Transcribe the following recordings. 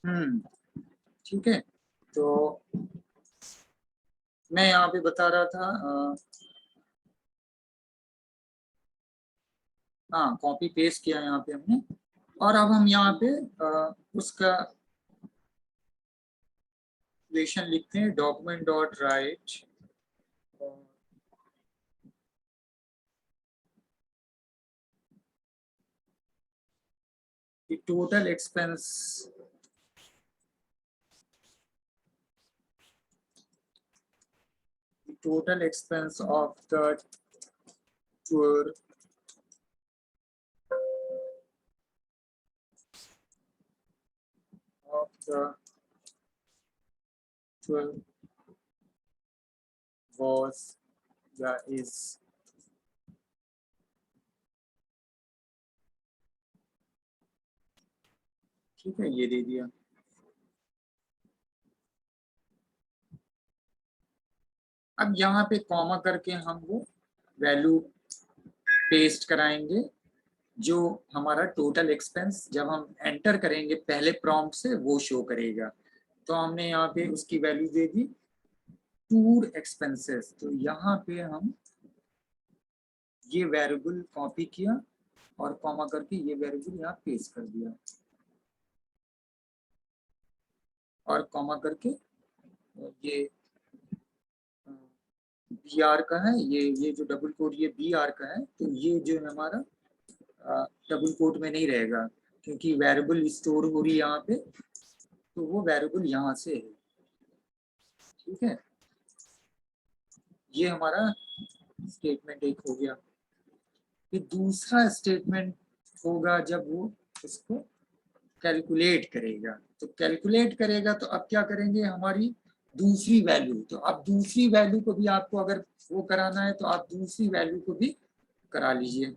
ठीक है। तो मैं यहाँ पे बता रहा था, हाँ कॉपी पेस्ट किया यहाँ पे हमने, और अब हम यहाँ पे उसका इक्वेशन लिखते हैं, document dot right the total expense of the tour of the tour was या is। ठीक है, ये दे दिया। अब यहाँ पे कॉमा करके हम वो वैल्यू पेस्ट कराएंगे, जो हमारा टोटल एक्सपेंस जब हम एंटर करेंगे पहले प्रॉम्प्ट से वो शो करेगा। तो हमने यहाँ पे उसकी वैल्यू दे दी टूर एक्सपेंसेस। तो यहाँ पे हम ये वेरिएबल कॉपी किया और कॉमा करके ये वेरिएबल यहाँ पेस्ट कर दिया, और कॉमा करके ये बी आर का है, ये जो डबल कोड ये बी आर का है, तो ये जो है हमारा डबल कोड में नहीं रहेगा, क्योंकि वेरिएबल स्टोर हो रही है यहाँ पे, तो वो वेरिएबल यहाँ से है। ठीक है, ये हमारा स्टेटमेंट एक हो गया। फिर दूसरा स्टेटमेंट होगा जब वो इसको कैलकुलेट करेगा। तो कैलकुलेट करेगा तो अब क्या करेंगे, हमारी दूसरी वैल्यू, तो अब दूसरी वैल्यू को भी आपको अगर वो कराना है तो आप दूसरी वैल्यू को भी करा लीजिए।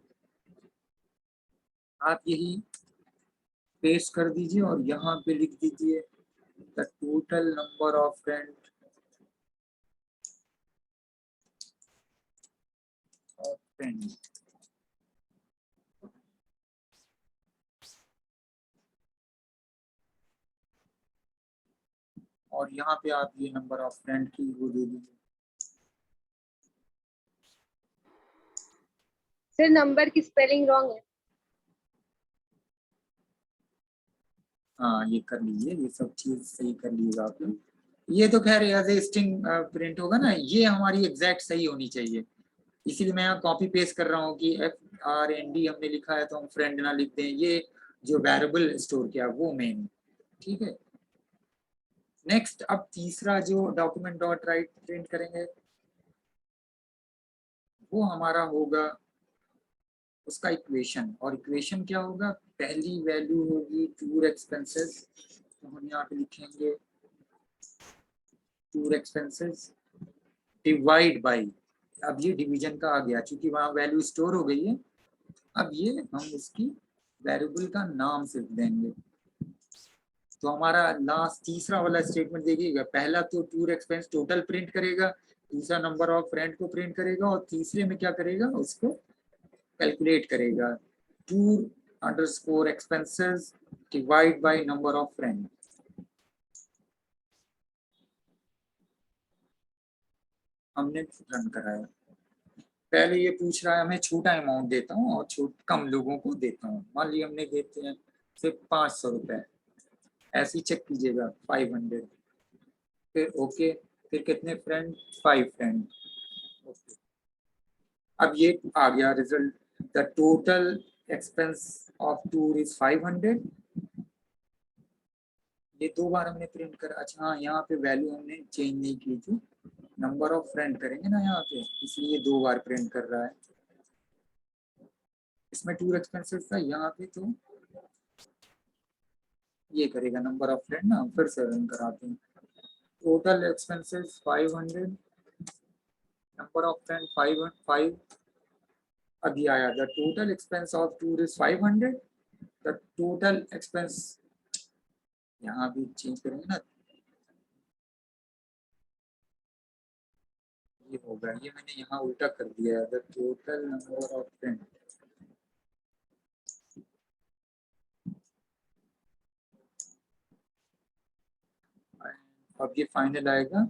आप यही पेस्ट कर दीजिए और यहाँ पे लिख दीजिए the total number of friend और यहाँ पे आप ये नंबर ऑफ फ्रेंड की वो दे दीजिए। सर नंबर की स्पेलिंग रॉन्ग है। हाँ ये कर लीजिए, ये सब चीज सही कर लीजिएगा आप लोग। ये तो खैर एज ए स्ट्रिंग प्रिंट होगा ना, ये हमारी एग्जैक्ट सही होनी चाहिए, इसीलिए मैं यहाँ कॉपी पेस्ट कर रहा हूँ कि FRND हमने लिखा है तो हम फ्रेंड ना लिख दें, ये जो वेरिएबल स्टोर किया वो मेन। ठीक है, नेक्स्ट अब तीसरा जो डॉक्यूमेंट डॉट राइट प्रिंट करेंगे वो हमारा होगा उसका इक्वेशन। और इक्वेशन क्या होगा, पहली वैल्यू होगी टूर एक्सपेंसेस, तो हम यहाँ पे लिखेंगे टूर एक्सपेंसेस डिवाइड बाई, अब ये डिवीजन का आ गया क्योंकि वहां वैल्यू स्टोर हो गई है, अब ये हम उसकी वेरिएबल का नाम सिर्फ देंगे। तो हमारा लास्ट तीसरा वाला स्टेटमेंट देखिएगा, पहला तो टूर एक्सपेंस टोटल प्रिंट करेगा, दूसरा नंबर ऑफ फ्रेंड को प्रिंट करेगा, और तीसरे में क्या करेगा, उसको कैलकुलेट करेगा, tour underscore expenses divide by number of friend. हमने रन कराया, पहले ये पूछ रहा है मैं छोटा अमाउंट देता हूँ और कम लोगों को देता हूँ, मान लीजिए हमने देते हैं सिर्फ 500 रुपए, ऐसे ही चेक कीजिएगा 500, फिर ओके, फिर कितने फ्रेंड, 5 फ्रेंड, ओके। अब ये आ गया result, the total expense of tour is 500। ये 2 बार हमने प्रिंट करा, अच्छा हाँ यहाँ पे वैल्यू हमने चेंज नहीं की थी, नंबर ऑफ फ्रेंड करेंगे ना यहाँ पे, इसलिए 2 बार प्रिंट कर रहा है। इसमें टूर एक्सपेंसेस था, यहाँ पे तो ये करेगा नंबर ऑफ फ्रेंड ना, फिर से रन कराते हैं, total expenses 500, number of friend 5 अभी आया, the total expense of tour is 500, the total expense, यहाँ भी चेंज करेंगे ना, ये होगा, ये मैंने यहाँ उल्टा कर दिया है, the total number of friend, अब ये फाइनल आएगा,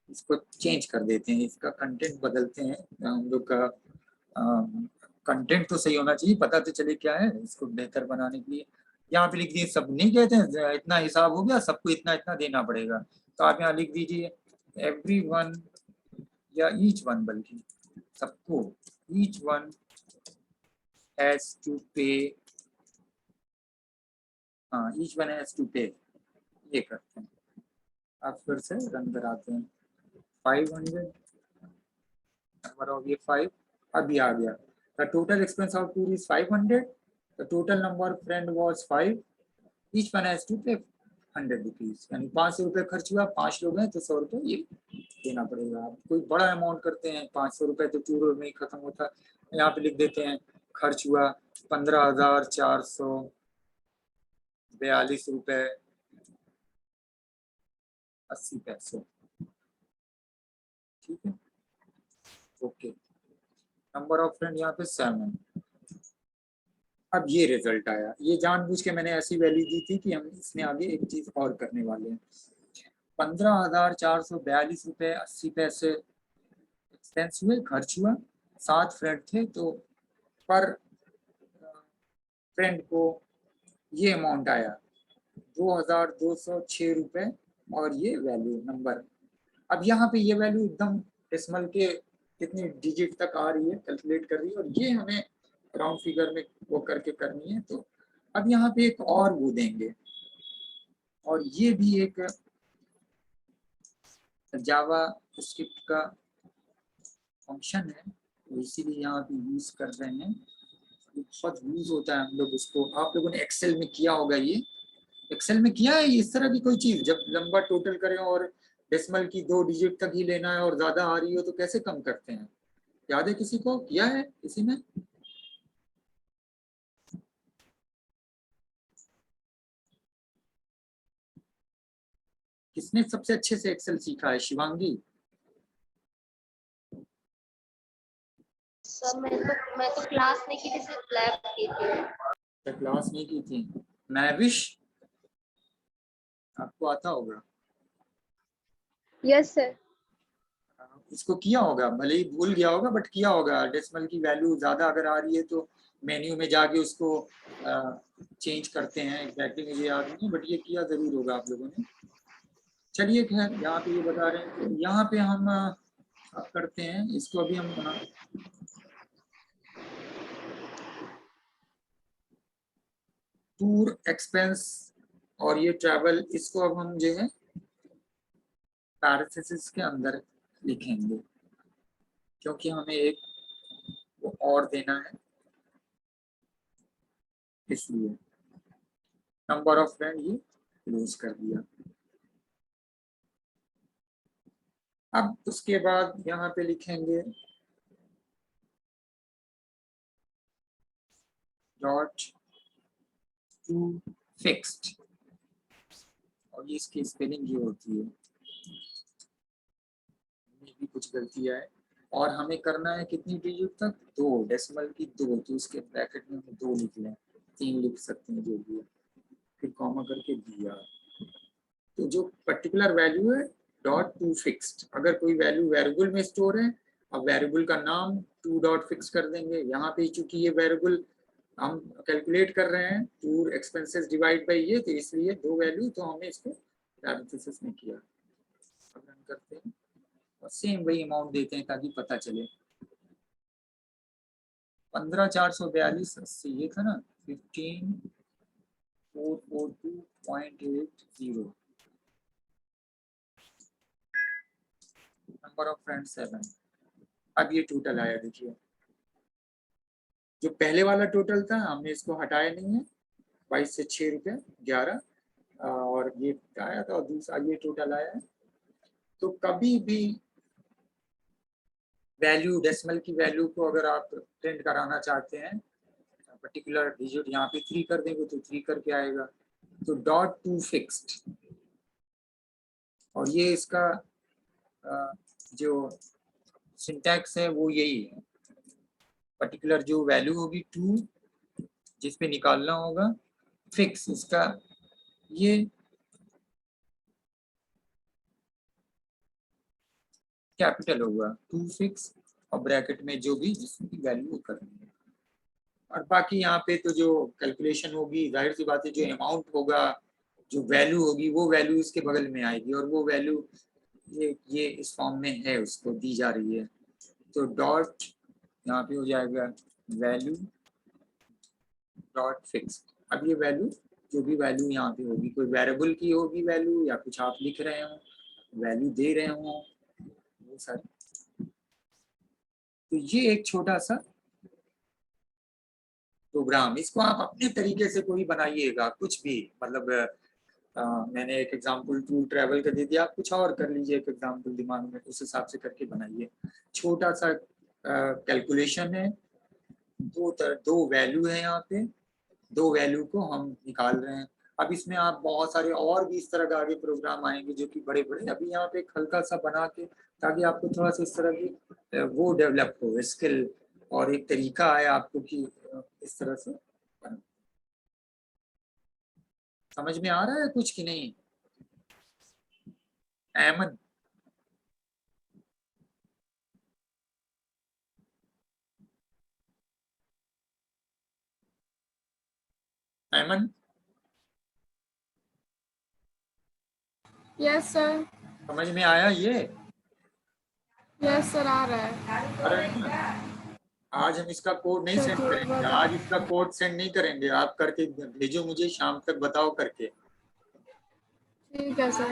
इसको चेंज कर देते हैं, इसका कंटेंट बदलते हैं। हम लोग का कंटेंट तो सही होना चाहिए, पता तो चले क्या है, इसको बेहतर बनाने के लिए यहाँ पे लिख दिए। सब नहीं कहते हैं इतना हिसाब हो गया, सबको इतना इतना देना पड़ेगा, तो आप यहाँ लिख दीजिए एवरीवन या ईच वन, बल्कि सबको, ईच वन हैज टू पे, हाँ ईच वन हैज टू पे, ये करते हैं। आप फिर से रन कराते हैं। 500 नंबर ऑफ ये 5 अभी आ गया। The total expense of tour is 500, the total number of friend was 5, each one has to pay 100 rupees, यानी 500 रुपये खर्च हुआ, 5 लोग हैं तो 100 रुपये ये देना पड़ेगा। आप कोई बड़ा अमाउंट करते हैं 500 रुपये तो टूर में ही खत्म होता है। यहाँ पे लिख देते हैं खर्च हुआ 15,442 रुपये 80 पैसे, ठीक है, ओके। नंबर ऑफ फ्रेंड यहाँ पे 7। अब ये रिजल्ट आया, ये जानबूझ के मैंने ऐसी वैल्यू दी थी कि हम इसमें आगे एक चीज और करने वाले हैं। 15,442 रुपये 80 पैसे एक्सपेंस हुए, खर्च हुआ, 7 फ्रेंड थे तो पर फ्रेंड को ये अमाउंट आया 2,206 रुपये और ये वैल्यू नंबर। अब यहाँ पे ये वैल्यू एकदम डेसिमल के कितनी डिजिट तक आ रही है कैलकुलेट कर रही है, और ये हमें राउंड फिगर में वो करके करनी है। तो अब यहाँ पे एक और वो देंगे, और ये भी एक जावा स्क्रिप्ट का फंक्शन है, तो इसीलिए यहाँ पे यूज कर रहे हैं। बहुत यूज होता है, हम लोग उसको, आप लोगों ने एक्सेल में किया होगा, ये एक्सेल में किया है इस तरह की कोई चीज, जब लंबा टोटल करें और डेसिमल की 2 डिजिट तक ही लेना है और ज्यादा आ रही हो तो कैसे कम करते हैं? याद है किसी को, किया है किसी ने? किसने सबसे अच्छे से एक्सेल सीखा है? शिवांगी? सर मैं तो क्लास नहीं की थी, सिर्फ लैब की थी। क्लास नहीं की थी। मैविश, आपको आता होगा? Yes sir. इसको किया होगा, भले ही भूल गया होगा बट किया होगा। डेसिमल की वैल्यू ज्यादा अगर आ रही है तो मेन्यू में जाके उसको चेंज करते हैं। एग्जैक्टली मुझे याद नहीं, बट ये किया जरूर होगा आप लोगों ने। चलिए खैर, यहाँ पे ये बता रहे हैं, तो यहाँ पे हम अब करते हैं इसको। अभी हम टूर एक्सपेंस और ये ट्रैवल, इसको अब हम जो है पैरेंथेसिस के अंदर लिखेंगे, क्योंकि हमें एक वो और देना है, इसलिए नंबर ऑफ फ्रेंड ये क्लोज कर दिया। अब उसके बाद यहाँ पे लिखेंगे डॉट टू फिक्स्ड, और ये इसकी स्पेलिंग ये होती है, भी कुछ गलतियां है। और हमें करना है कितनी डिजिट तक? 2, डेसिमल की 2, तो उसके ब्रैकेट में हम 2 लिख लें, 3 लिख सकते हैं जो भी है, फिर कॉमा करके दिया। तो जो पर्टिकुलर वैल्यू है डॉट टू फिक्स्ड, अगर कोई वैल्यू वेरिएबल में स्टोर है, अब वेरिएबल का नाम टू डॉट फिक्स कर देंगे। यहाँ पे चूंकि ये वेरिएबल हम कैलकुलेट कर रहे हैं, टूर एक्सपेंसेस डिवाइड बाई ये, तो इसलिए 2 वैल्यू, तो हमने इसको पैरेंथेसिस में किया। अब रन करते हैं और सेम वही अमाउंट देते हैं ताकि पता चले। 15,442 ये था ना, 15,442.80। Number of friend 7। अब ये टोटल आया, देखिए जो पहले वाला टोटल था हमने इसको हटाया नहीं है, 22 से 6 रुपये 11, और ये आया था, और दूसरा ये टोटल आया है। तो कभी भी वैल्यू, डेसिमल की वैल्यू को अगर आप प्रिंट कराना चाहते हैं, पर्टिकुलर डिजिट यहाँ पे 3 कर देंगे तो 3 करके आएगा। तो डॉट टू फिक्स्ड, और ये इसका जो सिंटैक्स है वो यही है, पर्टिकुलर जो वैल्यू होगी 2 जिस पे निकालना होगा, फिक्स इसका ये कैपिटल होगा, टू फिक्स और ब्रैकेट में जो भी जिसकी वैल्यू करनी है। और बाकी यहाँ पे तो जो कैलकुलेशन होगी, जाहिर सी बात है, जो अमाउंट होगा, जो वैल्यू होगी, वो वैल्यू इसके बगल में आएगी, और वो वैल्यू ये इस फॉर्म में है, उसको दी जा रही है। तो डॉट यहाँ पे हो जाएगा वैल्यू डॉट फिक्स। अब ये वैल्यू, जो भी वैल्यू यहाँ पे होगी, कोई वेरिएबल की होगी वैल्यू, या कुछ आप लिख रहे हो, वैल्यू दे रहे हो, वो सारी। तो ये एक छोटा सा प्रोग्राम, इसको आप अपने तरीके से कोई बनाइएगा, कुछ भी, मतलब मैंने एक एग्जांपल टूल ट्रैवल का दे दिया, आप कुछ और कर लीजिए, एक एग्जांपल दिमाग में उस हिसाब से करके बनाइए। छोटा सा कैलकुलेशन है, दो वैल्यू है यहाँ पे, दो वैल्यू को हम निकाल रहे हैं। अब इसमें आप बहुत सारे और भी इस तरह के आगे प्रोग्राम आएंगे जो कि बड़े बड़े, अभी यहाँ पे एक हल्का सा बना के, ताकि आपको थोड़ा सा इस तरह की वो डेवलप हो स्किल, और एक तरीका है आपको कि इस तरह से समझ में आ रहा है कुछ कि नहीं? Ayman, Ayman, yes sir. समझ में आया ये? यस सर, आ रहा है। अरे आज हम इसका कोड नहीं सेंड करेंगे, आज इसका कोड सेंड नहीं करेंगे, आप करके भेजो मुझे, शाम तक बताओ करके। ठीक है सर।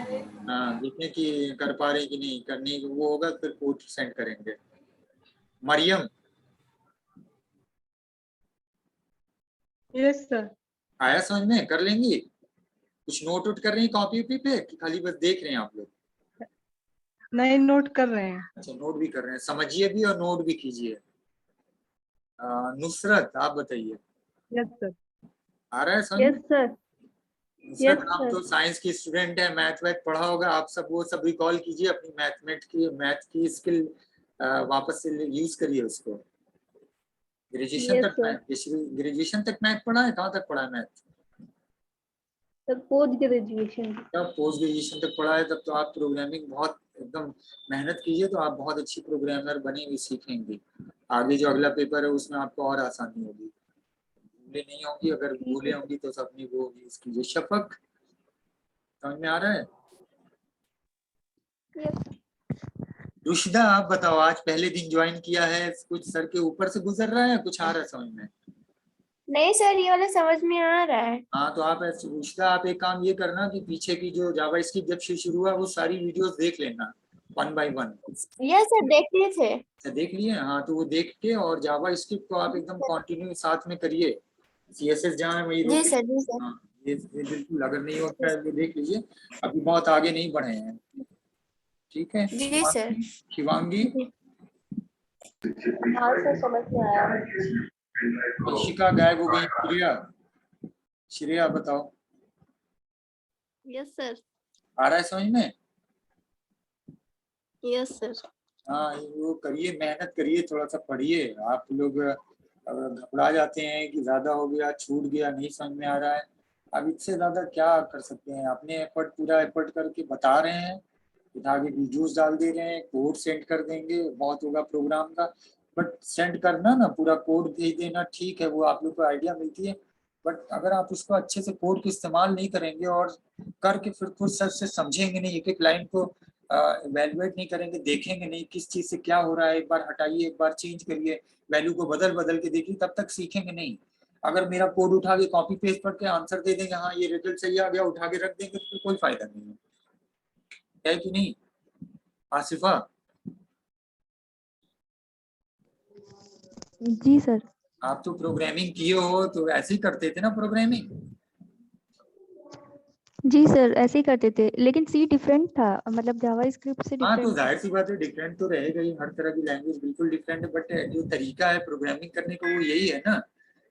हाँ, देखें कि कर पा रहे कि नहीं, करने वो होगा फिर कोड सेंड करेंगे। Mariam, yes sir. आया समझ में? कर लेंगी? कुछ नोट वोट कर रही हैं कॉपी वॉपी पे, कि खाली बस देख रहे हैं आप लोग? नहीं, नोट कर रहे हैं। अच्छा, नोट भी कर रहे हैं, समझिए भी और नोट भी कीजिए। नुसरत, आप बताइए, यस सर। आ रहा है समझ में? Yes sir. नुसरत, Yes, आप sir. तो साइंस की स्टूडेंट है, मैथ वैथ पढ़ा होगा, आप सब वो सब रिकॉल कीजिए, अपनी मैथ की स्किल वापस से यूज करिए उसको। ग्रेजुएशन Yes, तक sir. ग्रेजुएशन तक मैथ पढ़ा है? कहाँ तक पढ़ा है मैथ? Sir post graduation. जब पोस्ट ग्रेजुएशन तक पढ़ा है तब तो आप प्रोग्रामिंग बहुत एकदम मेहनत कीजिए, तो आप बहुत अच्छी प्रोग्रामर बनेंगे, सीखेंगे। आगे जो अगला पेपर है उसमें आपको और आसानी होगी, भूले नहीं होंगी, अगर भूले होंगी तो सबने वो यूज कीजिए। शफक, समझ में आ रहा है? रुशिदा, आप बताओ, आज पहले दिन ज्वाइन किया है, कुछ सर के ऊपर से गुजर रहा है, कुछ आ रहा है समझ में? नहीं सर, ये वाला समझ में आ रहा है। हाँ, तो आप रुशिदा, आप एक काम ये करना कि पीछे की जो जावास्क्रिप्ट जब से शुरू हुआ वो सारी वीडियोस देख लेना, 1 by 1। यस सर, देख लिए थे। अच्छा, देख लिए? हाँ, तो वो देख के, और जावास्क्रिप्ट को आप एकदम कंटिन्यू साथ में करिए, सीएसएस जहाँ है वही जी रोके। सर, जी सर। हाँ, ये बिल्कुल, अगर नहीं होता है तो देख लीजिए, अभी बहुत आगे नहीं बढ़े हैं। ठीक है जी सर। शिवांगी, हाँ सर, समझ में आया। ऋषिका गायब हो गई, श्रेया, श्रेया बताओ, यस सर। आ रहा है समझ में? Yes sir. हाँ, वो करिए, मेहनत करिए, थोड़ा सा पढ़िए। आप लोग घबरा जाते हैं कि ज्यादा हो गया, छूट गया, नहीं समझ में आ रहा है। अब इससे ज्यादा क्या कर सकते हैं? अपने एफर्ट, पूरा एफर्ट करके बता रहे हैं, उठा के वीडियोस डाल दे रहे हैं, कोड सेंड कर देंगे, बहुत होगा प्रोग्राम का। बट सेंड करना ना, पूरा कोड भेज देना, ठीक है, वो आप लोग को आइडिया मिलती है। बट अगर आप उसको अच्छे से कोड को इस्तेमाल नहीं करेंगे और करके फिर खुद सर से समझेंगे नहीं, एक एक लाइन को इवेलुएट नहीं करेंगे, देखेंगे नहीं किस चीज से क्या हो रहा है, एक बार हटाइए, एक बार चेंज करिए, वैल्यू को बदल बदल के देखिए, तब तक सीखेंगे नहीं। अगर मेरा कोड उठा के कॉपी पेस्ट करके आंसर दे देंगे, हाँ ये रिजल्ट सही आ गया, उठा के रख देंगे, तो कोई फायदा नहीं है कि नहीं? आसिफा, जी सर। आप तो प्रोग्रामिंग किए हो, तो ऐसे ही करते थे ना प्रोग्रामिंग? जी सर, ऐसे ही करते थे, लेकिन सी डिफरेंट था, मतलब जावा स्क्रिप्ट से हाँ, तो डिफरेंट था। जाहिर सी बात है, डिफरेंट तो रहेगा ही, हर तरह की लैंग्वेज बिल्कुल डिफरेंट है, बट जो तरीका है प्रोग्रामिंग करने का वो यही है ना,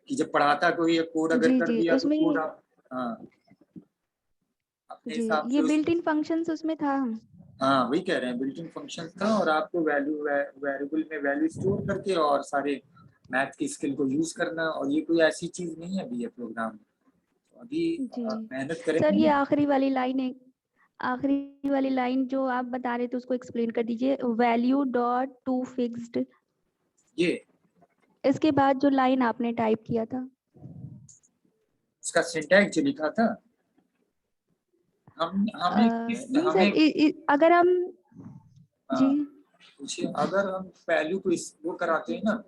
कि जब पढ़ाता कोई कोड अगर जी कर जी, दिया तो उसमें कोड आप, हाँ, अपने जी हिसाब से ये उस, बिल्ट इन फंक्शंस उसमें था। हाँ वही कह रहे हैं, बिल्ट इन फंक्शन था, और आपको वैल्यू वेरिएबल में वैल्यू स्टोर करके और सारे मैथ की स्किल को यूज करना, और ये कोई ऐसी चीज नहीं है अभी, ये प्रोग्राम अभी जी मेहनत सर, ये करेंगे। आखिरी वाली लाइन है, आखिरी वाली लाइन जो आप बता रहे थे उसको एक्सप्लेन कर दीजिए। वैल्यू डॉट टू फिक्स्ड, ये इसके बाद जो लाइन आपने टाइप किया था। इसका सिंटैक्स जो लिखा था, हम हमें नहीं सर, हमें अगर हम जी हाँ, पूछिए। अगर हम वैल्यू को वो कराते हैं ना,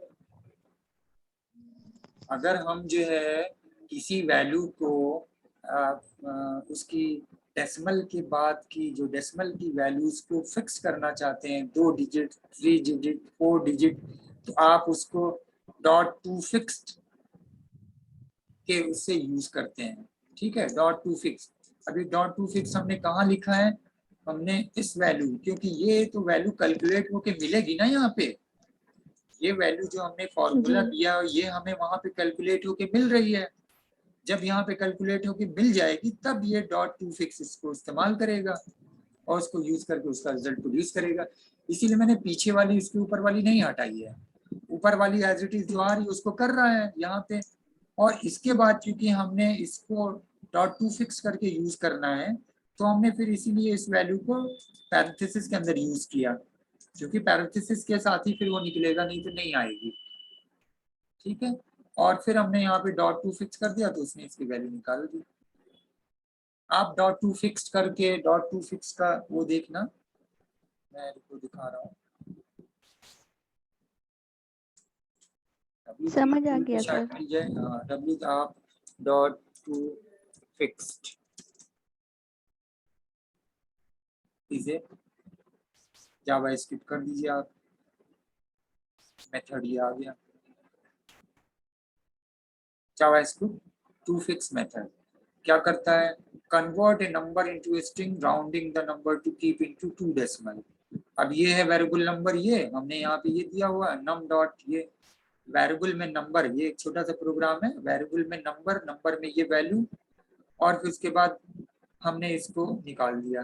अगर हम जो है किसी वैल्यू को उसकी डेसिमल के बाद की जो डेसिमल की वैल्यूज को फिक्स करना चाहते हैं, 2 डिजिट, 3 डिजिट, 4 डिजिट, तो आप उसको डॉट टू फिक्स्ड के उससे यूज करते हैं। ठीक है, डॉट टू फिक्स। अभी डॉट टू फिक्स हमने कहाँ लिखा है? हमने इस वैल्यू, क्योंकि ये तो वैल्यू कैलकुलेट होके मिलेगी ना यहाँ पे, ये वैल्यू जो हमने फॉर्मूला जी दिया ये हमें वहां पे कैलकुलेट होके मिल रही है। जब यहाँ पे कैलकुलेट होके मिल जाएगी तब ये डॉट टू फिक्स इसको इस्तेमाल करेगा और उसको यूज करके उसका रिजल्ट प्रोड्यूस करेगा। इसीलिए मैंने पीछे वाली इसके ऊपर वाली नहीं हटाई है, ऊपर वाली एज इट इज जो आ रही है उसको कर रहा है यहाँ पे। और इसके बाद क्योंकि हमने इसको डॉट टू फिक्स करके यूज करना है, तो हमने फिर इसीलिए इस वैल्यू को पैरेंथेसिस के अंदर यूज किया, क्योंकि पैरेंथेसिस के साथ ही फिर वो निकलेगा, नहीं तो नहीं आएगी। ठीक है, और फिर हमने यहाँ पे डॉट टू फिक्स कर दिया तो उसने इसकी वैल्यू निकाल दी। आप डॉट टू फिक्स करके डॉट टू फिक्स का वो देखना, मैं आपको दिखा रहा हूँ। समझ आ W गया शायद सर। मिल जाए। W आप डॉट टू फिक्स्ड इसे जावा स्क्रिप्ट कर दीजिए आप, मेथड ये आ गया जावा स्क्रिप्ट टू फिक्स मेथड। क्या करता है? Convert A number into a string rounding the number two keep into 2 decimal. अब ये है वेरिएबल नंबर, ये हमने यहाँ पे ये दिया हुआ है नम डॉट, ये वेरिएबल में नंबर, ये एक छोटा सा प्रोग्राम है, वेरिएबल में नंबर, नंबर में ये वैल्यू, और फिर उसके बाद हमने इसको निकाल दिया।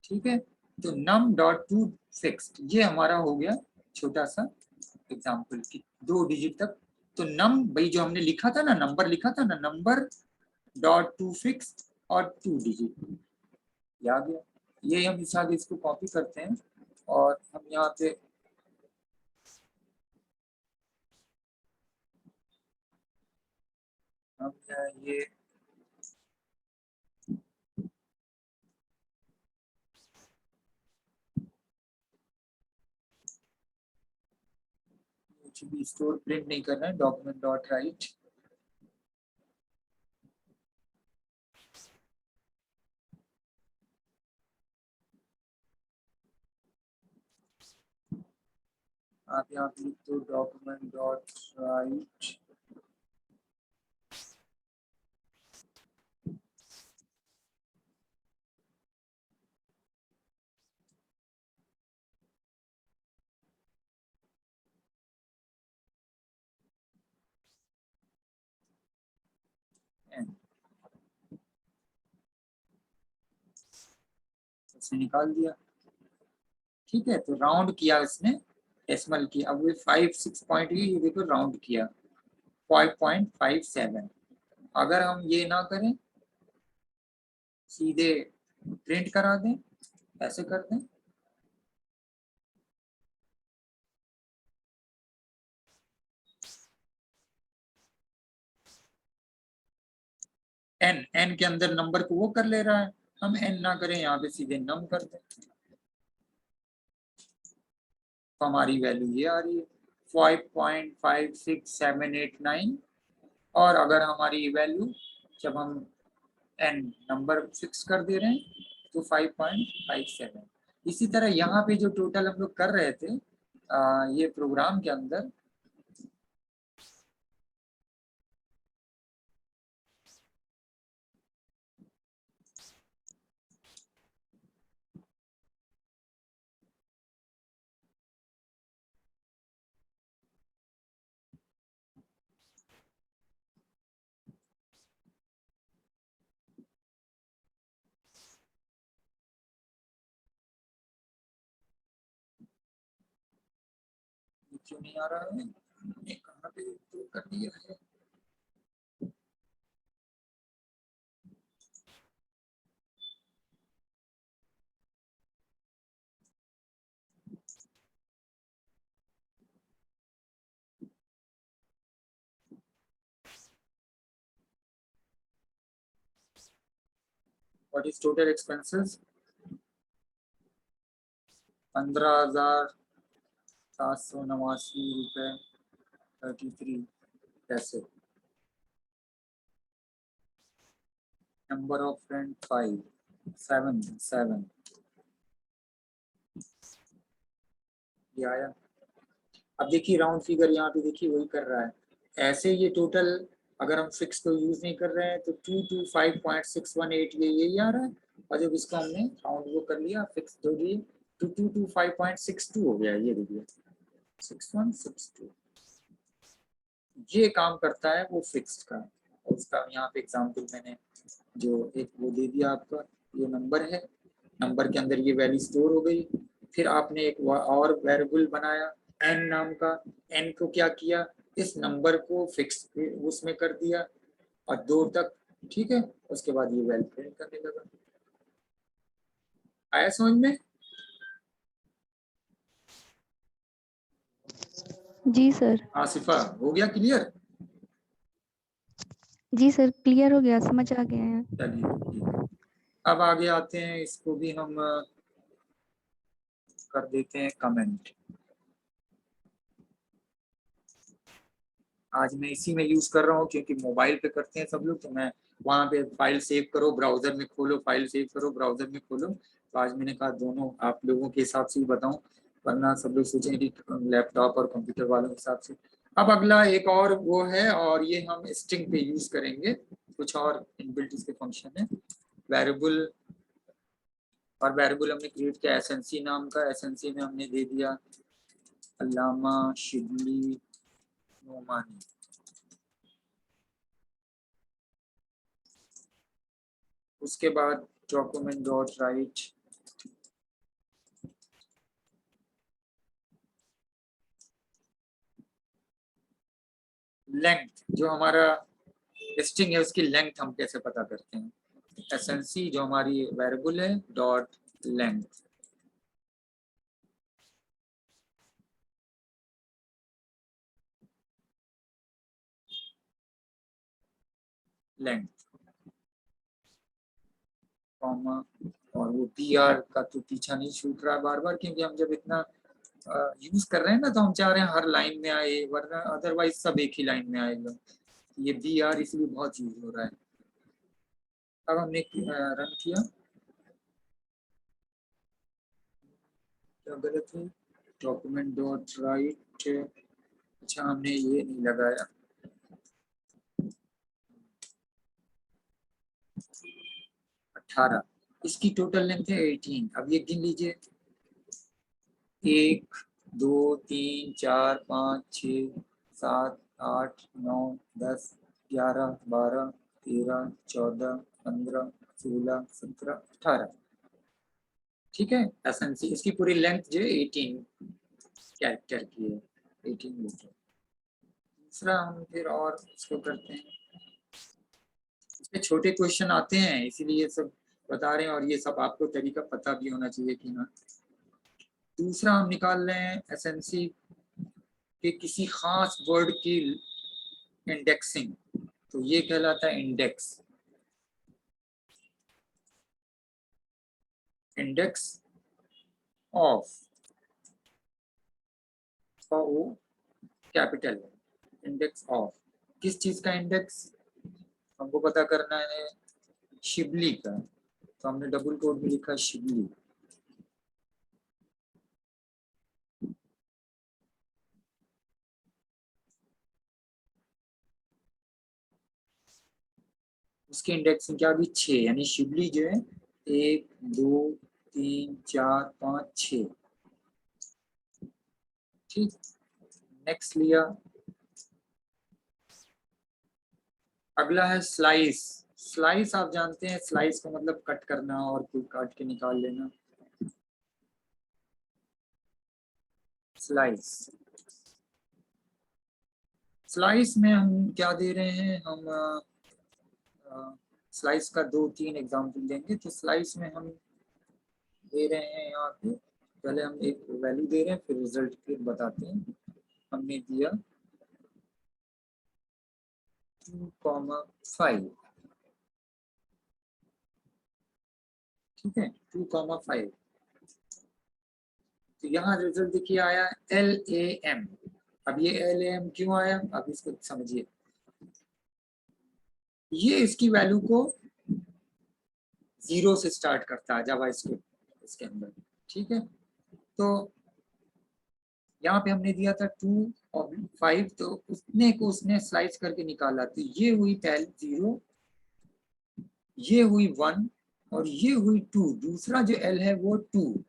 ठीक है, तो नम डॉट टू फिक्स्ड ये हमारा हो गया छोटा सा एग्जाम्पल की 2 डिजिट तक। तो नम भाई जो हमने लिखा था ना, नंबर लिखा था ना, नंबर डॉट टू फिक्स और 2 डिजिट, ये आ गया। ये हम इस आगे इसको कॉपी करते हैं और हम यहाँ पे हम ये कुछ भी स्टोर प्रिंट नहीं करना है, डॉक्यूमेंट डॉट राइट, आप यहाँ पे लिख दो डॉक्यूमेंट डॉट राइट एंड, उसने निकाल दिया। ठीक है, तो राउंड किया उसने, डेसिमल किया। अब ये 5-6 पॉइंट, ये देखो राउंड किया 5.57। अगर हम ये ना करें, सीधे प्रिंट करा दें, ऐसे कर दें, एन, एन के अंदर नंबर को वो कर ले रहा है, हम एन ना करें, यहाँ पे सीधे नम कर दें, तो हमारी वैल्यू ये आ रही है 5.56789। और अगर हमारी वैल्यू जब हम एन नंबर फिक्स कर दे रहे हैं तो 5.57। इसी तरह यहाँ पे जो टोटल हम लोग कर रहे थे ये प्रोग्राम के अंदर, क्यों नहीं आ रहा है, कहाँ पे तो कर दिया है। What is total expenses? 15,789 रुपए 33 पैसे। नंबर ऑफ फ्रेंड 5 7 ये आया। अब देखिए राउंड फिगर यहाँ पे देखिए वही कर रहा है। ऐसे ये टोटल अगर हम फिक्स को यूज नहीं कर रहे हैं तो 225.618 ये यही आ रहा है, और जब इसको हमने राउंड वो कर लिया फिक्स दे दिए तो 225.62 हो गया। ये देखिए 6162 ये काम करता है वो फिक्स्ड का। और उसका यहाँ पे एग्जाम्पल मैंने जो एक वो दे दिया आपका, ये नंबर है, नंबर के अंदर ये वैल्यू स्टोर हो गई। फिर आपने एक और वेरिएबल बनाया n नाम का, n को क्या किया, इस नंबर को फिक्स उसमें कर दिया और 2 तक, ठीक है। उसके बाद ये वैल्यू प्रिंट करने लगा। आया समझ में? जी सर। आसिफा हो गया क्लियर? जी सर क्लियर हो गया, समझ आ गया है। चलिए ठीक है। अब आगे आते हैं, इसको भी हम कर देते हैं कमेंट। आज मैं इसी में यूज कर रहा हूँ क्योंकि मोबाइल पे करते हैं सब लोग, तो मैं वहां पे फाइल सेव करो ब्राउजर में खोलो, फाइल सेव करो ब्राउजर में खोलो। तो आज मैंने कहा दोनों आप लोगों के हिसाब से ही बताऊं, वरना सब लोग सोचेंगे कि लैपटॉप और कंप्यूटर वालों के हिसाब से। अब अगला एक और वो है, और ये हम स्ट्रिंग पे यूज करेंगे, कुछ और इनबिल्ट इसके फंक्शन है। वेरिएबल, और वेरिएबल हमने क्रिएट किया एसएनसी नाम का। एसएनसी में हमने दे दिया अल्लामा शिबली नोमानी। उसके बाद डॉक्यूमेंट डॉट राइट लेंथ, जो हमारा स्ट्रिंग है उसकी लेंथ हम कैसे पता करते हैं। एसएनसी जो हमारी वेरिएबल है डॉट लेंथ, लेंथ कॉमा, और वो br का तो पीछा नहीं छूट रहा बार बार, क्योंकि हम जब इतना यूज कर रहे हैं ना तो हम चाह रहे हैं हर लाइन में आए, वरना अदरवाइज सब एक ही लाइन में आएगा। ये br इसलिए बहुत यूज हो रहा है। अब हमने रन किया, क्या गलत है, डॉक्यूमेंट डॉट राइट, अच्छा हमने ये नहीं लगाया, 18, इसकी टोटल लेंथ है 18। अब ये गिन लीजिए, 1 2 3 4 5 6 7 8 9 10 11 12 13 14 15 16 17 18, ठीक है। एसएनसी इसकी पूरी लेंथ जो है 18 कैरेक्टर की है, 18 मीटर। दूसरा हम फिर और इसको करते हैं, इसमें छोटे क्वेश्चन आते हैं इसीलिए ये सब बता रहे हैं, और ये सब आपको तरीका पता भी होना चाहिए कि हाँ। दूसरा हम निकाल रहे हैं एसएनसी के किसी खास वर्ड की इंडेक्सिंग, तो ये कहलाता है index. Index of O capital, index of किस चीज का इंडेक्स हमको पता करना है, शिबली का, तो हमने डबल कोट में लिखा शिबली। उसकी इंडेक्सिंग क्या भी 6, यानी शिबली जो है 1 2 3 4 5 6, ठीक। नेक्स्ट लिया, अगला है स्लाइस। स्लाइस आप जानते हैं, स्लाइस का मतलब कट करना और कोई काट के निकाल लेना। स्लाइस, स्लाइस में हम क्या दे रहे हैं, हम स्लाइस का 2-3 एग्जांपल देंगे। तो स्लाइस में हम दे रहे हैं यहाँ पे, पहले हम एक वैल्यू दे रहे हैं फिर रिजल्ट फिर बताते हैं। हमने दिया 2,5, ठीक है, 2,5। तो यहाँ रिजल्ट देखिए आया LAM। अब ये LAM क्यों आया, अब इसको समझिए। ये इसकी वैल्यू को 0 से स्टार्ट करता है जावास्क्रिप्ट इसके अंदर, ठीक है। तो यहाँ पे हमने दिया था 2 और 5, तो उसने को उसने स्लाइस करके निकाला। तो ये हुई पहले 0, ये हुई 1 और ये हुई 2। दूसरा जो L है वो 2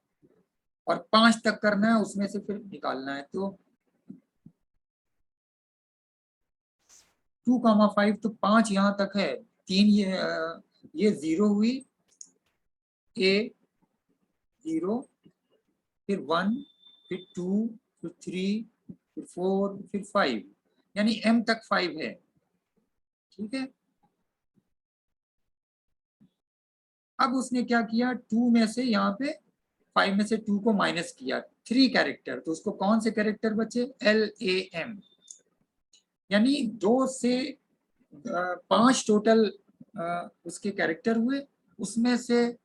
और 5 तक करना है, उसमें से फिर निकालना है। तो 2,5 तो 5 यहाँ तक है, 3 ये 0 हुई, A 0, फिर 1, फिर 2, फिर 3, फिर 4, फिर 5, यानी M तक 5 है, ठीक है। अब उसने क्या किया, 2 में से यहाँ पे 5 में से 2 को माइनस किया, 3 कैरेक्टर, तो उसको कौन से कैरेक्टर बचे, LAM, यानी 2 से 5 टोटल उसके कैरेक्टर हुए, उसमें से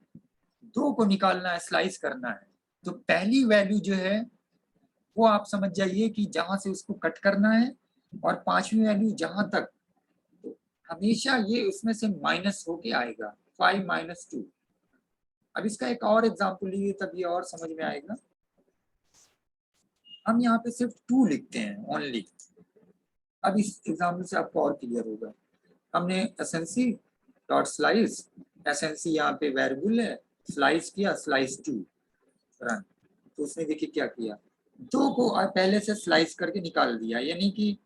2 को निकालना है, स्लाइस करना है। तो पहली वैल्यू जो है वो आप समझ जाइए कि जहां से उसको कट करना है, और 5वीं वैल्यू जहां तक, तो हमेशा ये उसमें से माइनस होके आएगा, 5 - 2। अब इसका एक और एग्जांपल लीजिए, तब ये और समझ में आएगा। हम यहाँ पे सिर्फ 2 लिखते हैं ओनली। अब इस एग्जांपल से आपको और क्लियर होगा। हमने एसएनसी डॉट स्लाइस, एसएनसी यहाँ पे वेरिएबल है, स्लाइस किया, स्लाइस 2 रन। तो उसने देखिए क्या किया, 2 को पहले से स्लाइस करके निकाल दिया, यानी कि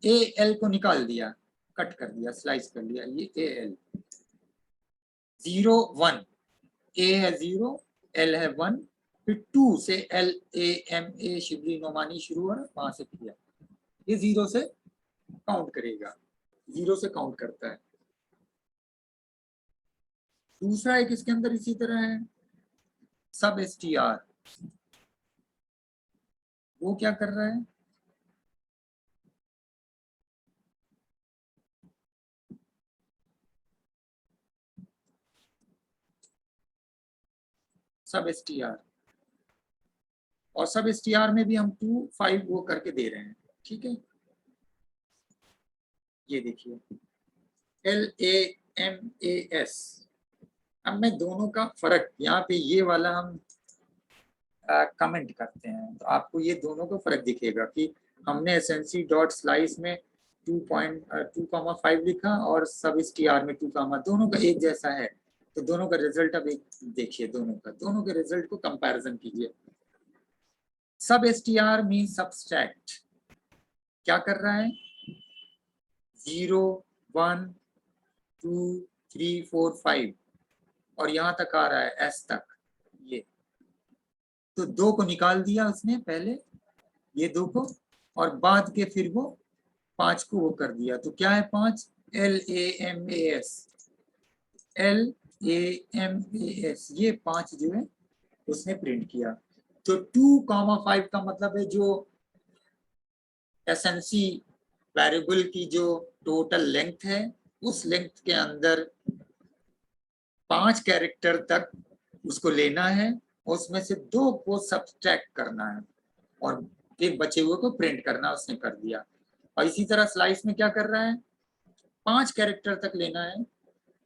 AL को निकाल दिया, कट कर दिया, स्लाइस कर लिया, ये AL 0 1, A है 0, L है 1, फिर 2 से LAMA शिबली नोमानी शुरू हो रहा, वहां से किया, ये 0 से काउंट करेगा, 0 से काउंट करता है। दूसरा एक इसके अंदर इसी तरह है, सब STR, वो क्या कर रहा है, सब STR, और सब STR में भी हम 2 5 वो करके दे रहे हैं, ठीक है। ये देखिए LAMAS। अब मैं दोनों का फर्क यहाँ पे ये वाला हम कमेंट करते हैं, तो आपको ये दोनों का फर्क दिखेगा कि हमने एसएनसी डॉट स्लाइस में 2.2,5 लिखा और सब STR में 2, दोनों का एक जैसा है। तो दोनों का रिजल्ट अब एक देखिए, दोनों के रिजल्ट को कंपैरिजन कीजिए। सब STR मीन सबस्ट्रैक्ट, क्या कर रहा है, 0 1 2 3 4 5 और यहाँ तक आ रहा है S तक, ये तो 2 को निकाल दिया उसने पहले, ये 2 को, और बाद के फिर वो 5 को वो कर दिया। तो क्या है 5, LAMAS, LAMAS, ये 5 जो है उसने प्रिंट किया। तो 2,5 का मतलब है जो एसएनसी वेरिएबल की जो टोटल लेंथ है, उस लेंथ के अंदर 5 कैरेक्टर तक उसको लेना है, उसमें से 2 को सब्सट्रैक्ट करना है और एक बचे हुए को प्रिंट करना, उसने कर दिया। और इसी तरह स्लाइस में क्या कर रहा है, 5 कैरेक्टर तक लेना है,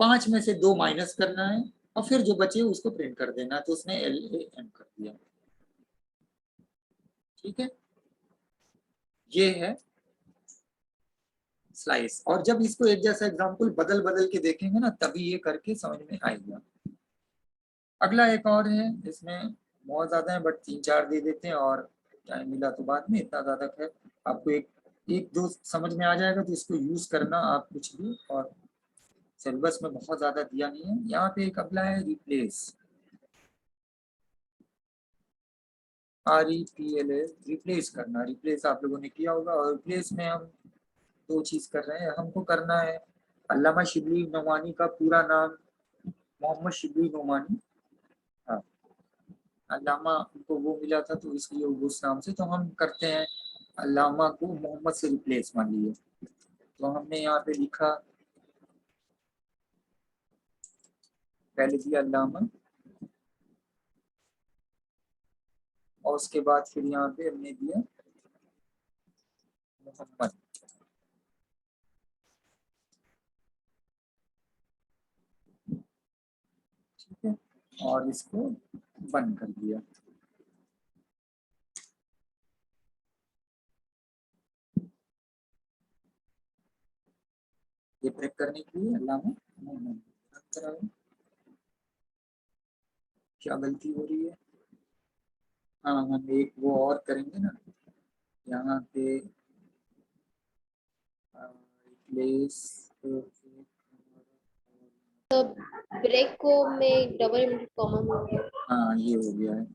5 में से 2 माइनस करना है और फिर जो बचे उसको प्रिंट कर देना है। तो उसने LAM कर दिया, ठीक है। ये है स्लाइस। और जब इसको एक जैसा एग्जांपल बदल बदल के देखेंगे ना, तभी ये करके समझ में आएगा। अगला एक और है, इसमें बहुत ज्यादा है बट 3-4 दे देते हैं, और टाइम मिला तो बाद में, इतना ज्यादा है आपको एक 2 समझ में आ जाएगा, तो इसको यूज करना आप कुछ भी, और सिलेबस में बहुत ज्यादा दिया नहीं है। यहाँ पे एक अगला है रिप्लेस, REPLS, रिप्लेस करना। रिप्लेस आप लोगों ने किया होगा, और रिप्लेस में हम 2 चीज कर रहे हैं। हमको करना है अल्लामा शिबली नोमानी का पूरा नाम मोहम्मद शिबली नोमानी, हाँ, अल्लामा को वो मिला था तो इसलिए वो उस नाम से, तो हम करते हैं अल्लामा को मोहम्मद से रिप्लेस मान लिए। तो हमने यहाँ पे लिखा, पहले दिया अल्लामा, और उसके बाद फिर यहाँ पे हमने दिया मोहम्मद। ठीक है, और इसको बंद कर दिया। ये ब्रेक करने के लिए अल्लाह क्या गलती हो रही है। हाँ, हम एक वो और करेंगे ना यहाँ पे, रिप्लेस। ब्रेक को में डबल इनवर्टेड कॉमा हो गया। हाँ, ये हो गया है।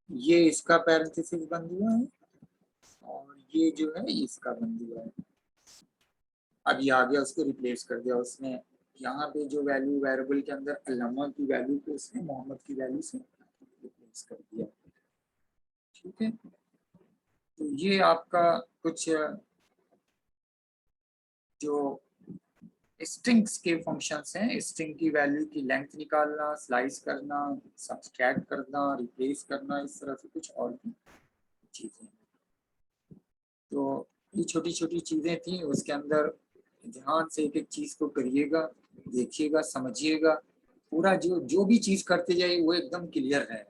ये इसका पैरेंथेसिस बंद हुआ है और ये जो है इसका बंद हुआ है। अब ये आ गया, उसको रिप्लेस कर दिया उसने। यहाँ पे जो वैल्यू वेरिएबल के अंदर अल्लामा की वैल्यू को उसने मोहम्मद की वैल्यू से रिप्लेस कर दिया। ठीक है, तो ये आपका कुछ जो स्ट्रिंग्स के फंक्शंस हैं, स्ट्रिंग की वैल्यू की लेंथ निकालना, स्लाइस करना, सब्सट्रैक्ट करना, रिप्लेस करना, इस तरह से कुछ और भी चीजें। तो ये छोटी छोटी चीजें थी, उसके अंदर ध्यान से एक एक चीज को करिएगा, देखिएगा, समझिएगा। पूरा जो भी चीज करते जाइए वो एकदम क्लियर है।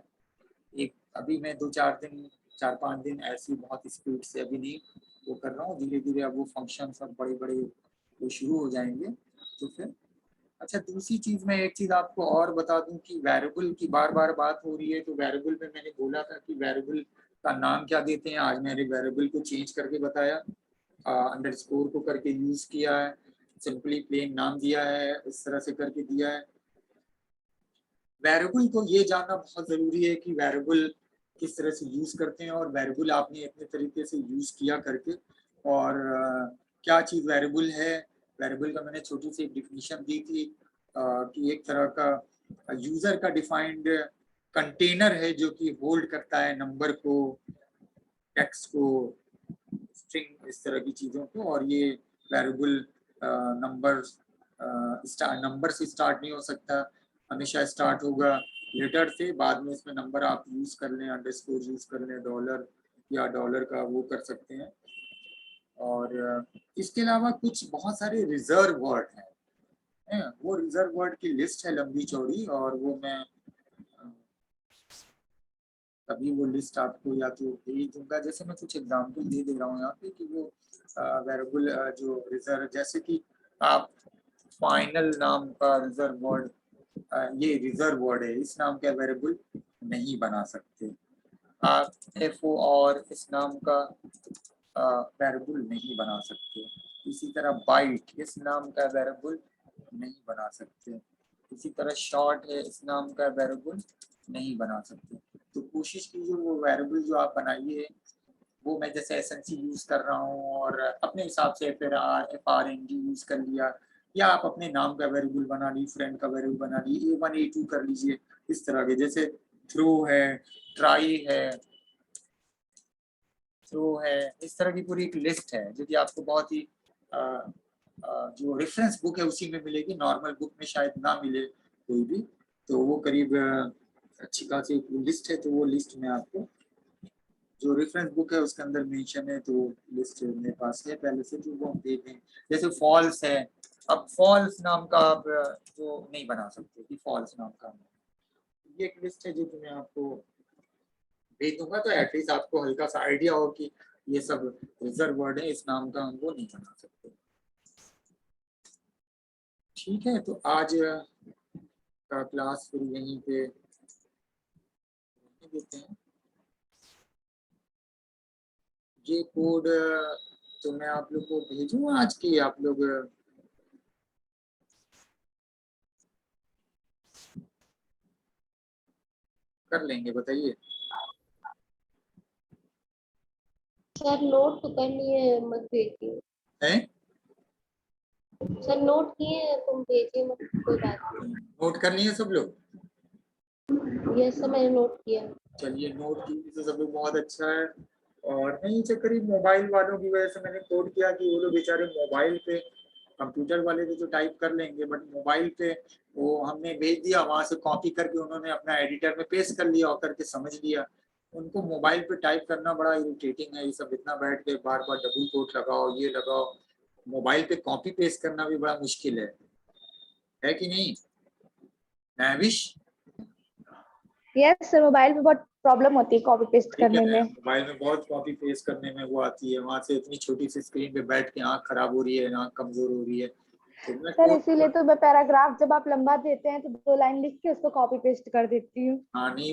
एक अभी मैं 4-5 दिन ऐसी बहुत स्पीड से अभी नहीं वो कर रहा हूँ, धीरे धीरे अब वो फंक्शन सब बड़े बड़े वो शुरू हो जाएंगे तो फिर। अच्छा, दूसरी चीज मैं एक चीज आपको और बता दूं कि वेरिएबल की बार बार बात हो रही है, तो वेरिएबल में मैंने बोला था कि वेरिएबल का नाम क्या देते हैं। आज मैंने वेरिएबल को चेंज करके बताया, अंडरस्कोर को करके यूज किया है, सिंपली प्लेन नाम दिया है, इस तरह से करके दिया है। वेरिएबल को ये जानना बहुत जरूरी है कि वेरिएबल किस तरह से यूज करते हैं, और वेरिएबल आपने अपने तरीके से यूज किया करके, और क्या चीज वेरिएबल है। वेरिएबल का मैंने छोटी सी डिफिनीशन दी थी कि एक तरह का यूजर का डिफाइंड कंटेनर है जो कि होल्ड करता है नंबर को, टेक्स्ट को, स्ट्रिंग, इस तरह की चीजों को। और ये वेरिएबल नंबर से स्टार्ट नहीं हो सकता, हमेशा स्टार्ट होगा लेटर से, बाद में इसमें नंबर आप यूज कर लें, अंडरस्कोर यूज कर लें, डॉलर या डॉलर का वो कर सकते हैं। और इसके अलावा कुछ बहुत सारे रिजर्व वर्ड हैं, वो रिजर्व वर्ड की लिस्ट है लंबी चौड़ी, और वो मैं तभी वो लिस्ट आपको या तो भेज दूंगा। जैसे मैं कुछ एग्जाम्पल दे रहा हूँ यहाँ पे कि वो वेरिएबल जो रिजर्व, जैसे कि आप फाइनल नाम का रिजर्व वर्ड, ये रिजर्व वर्ड है, इस नाम का वेरिएबल नहीं बना सकते आप। एफओ और इस नाम का वेरिएबल नहीं बना सकते। इसी तरह बाइट, इस नाम का वेरिएबल नहीं बना सकते। इसी तरह शॉर्ट है, इस नाम का वेरिएबल नहीं बना सकते। तो कोशिश कीजिए वो वेरिएबल जो आप बनाइए, वो मैं जैसे एसएनसी यूज कर रहा हूँ और अपने हिसाब से FRNG यूज कर लिया, या आप अपने नाम का वेरिएबल बना ली, फ्रेंड का वेरिएबल बना ली, A1 A2 कर लीजिए। इस तरह के जैसे थ्रो है, ट्राई है, इस तरह की पूरी एक लिस्ट है जो कि आपको बहुत ही जो रेफरेंस बुक है उसी में मिलेगी, नॉर्मल बुक में शायद ना मिले कोई भी। तो वो करीब अच्छी खासी लिस्ट है, तो वो लिस्ट में आपको जो रेफरेंस बुक है उसके अंदर मेंशन है, तो लिस्ट मेरे पास है पहले से, जो वो हम देख लें। जैसे फॉल्स है, अब फॉल्स नाम का आप जो नहीं बना सकते कि फॉल्स नाम का, ये एक लिस्ट है जो कि मैं आपको भेज दूंगा, तो एटलीस्ट आपको हल्का सा आइडिया हो कि ये सब रिजर्व वर्ड है, इस नाम का हम वो नहीं बना सकते। ठीक है, तो आज का क्लास फिर यहीं पे देते हैं। ये कोड तो मैं आप लोग को भेजूंगा आज की, आप लोग कर लेंगे, बताइए। सर नोट तो कर लिए, मत भेजिए। हैं? सर नोट किए, तुम भेजिए मत, कोई बात नोट कर लिए सब लोग? नहीं। यस सर, मैंने नोट किया। चलिए, नोट की तो सब लोग बहुत अच्छा है। और नहीं, करीब मोबाइल वालों की वजह से मैंने कोड किया कि वो लोग बेचारे मोबाइल पे कंप्यूटर वाले तो टाइप कर लेंगे, बट मोबाइल पे वो हमने भेज दिया, वहां से कॉपी करके उन्होंने अपना एडिटर में पेस्ट कर लिया और करके समझ लिया। उनको मोबाइल पे टाइप करना बड़ा इरिटेटिंग है, ये सब इतना बैठ के बार बार डबल कोट लगाओ, ये लगाओ। मोबाइल पे कॉपी पेस्ट करना भी बड़ा मुश्किल है कि नहीं नैविश? यस सर, मोबाइल पे बहुत प्रॉब्लम होती है कॉपी पेस्ट ठीक है, करने में। मोबाइल में बहुत कॉपी पेस्ट करने में वो आती है, वहां से इतनी छोटी सी स्क्रीन पे बैठ के आंख खराब हो रही है, आंख कमजोर हो रही है। सर इसीलिए तो मैं पैराग्राफ जब आप लंबा देते हैं तो 2 लाइन लिख के उसको कॉपी पेस्ट कर देती हूँ। हाँ नहीं